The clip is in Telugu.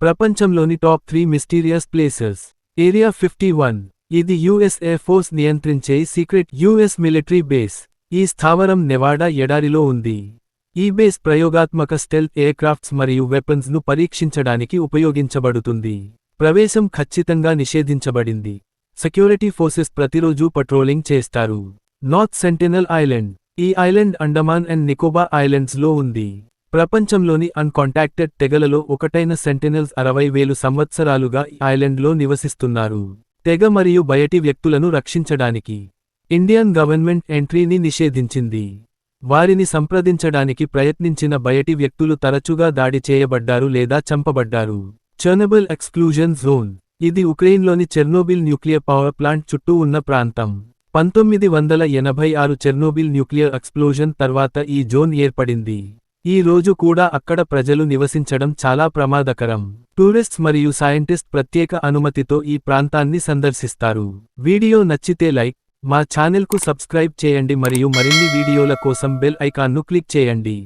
ప్రపంచంలోని టాప్ 3 మిస్టీరియస్ ప్లేసెస్. ఏరియా 51. ఇది యుఎస్ ఎయిర్ ఫోర్స్ నియంత్రించే సీక్రెట్ యుఎస్ మిలిటరీ బేస్. ఈ స్థావరం నెవాడా ఎడారిలో ఉంది. ఈ బేస్ ప్రయోగాత్మక స్టెల్త్ ఎయిర్క్రాఫ్ట్స్ మరియు వెపన్స్ ను పరీక్షించడానికి ఉపయోగించబడుతుంది. ప్రవేశం ఖచ్చితంగా నిషేధించబడింది. సెక్యూరిటీ ఫోర్సెస్ ప్రతిరోజూ పట్రోలింగ్ చేస్తారు. North sentinel island. ఈ ఐలాండ్ అండమాన్ అండ్ నికోబార్ ఐలాండ్స్లో ఉంది. ప్రపంచంలోని అన్కాంటాక్టెడ్ తెగలలో ఒకటైన సెంటినెల్స్ 60,000 సంవత్సరాలుగా ఈ ఐలాండ్లో నివసిస్తున్నారు. తెగ మరియు బయటి వ్యక్తులను రక్షించడానికి ఇండియన్ గవర్నమెంట్ ఎంట్రీని నిషేధించింది. వారిని సంప్రదించడానికి ప్రయత్నించిన బయటి వ్యక్తులు తరచుగా దాడి చేయబడ్డారు లేదా చంపబడ్డారు. Chernobyl exclusion zone. ఇది ఉక్రెయిన్లోని చెర్నోబిల్ న్యూక్లియర్ పవర్ ప్లాంట్ చుట్టూ ఉన్న ప్రాంతం. 1986 చెర్నోబిల్ న్యూక్లియర్ ఎక్స్ప్లోజన్ తర్వాత ఈ జోన్ ఏర్పడింది. ఈ రోజు కూడా అక్కడ ప్రజలు నివసించడం చాలా ప్రమాదకరం. టూరిస్ట్స్ మరియు సైంటిస్ట్ ప్రత్యేక అనుమతితో ఈ ప్రాంతాన్ని సందర్శిస్తారు. వీడియో నచ్చితే లైక్, మా ఛానెల్కు సబ్స్క్రైబ్ చేయండి మరియు మరిన్ని వీడియోల కోసం బెల్ ఐకాన్ను క్లిక్ చేయండి.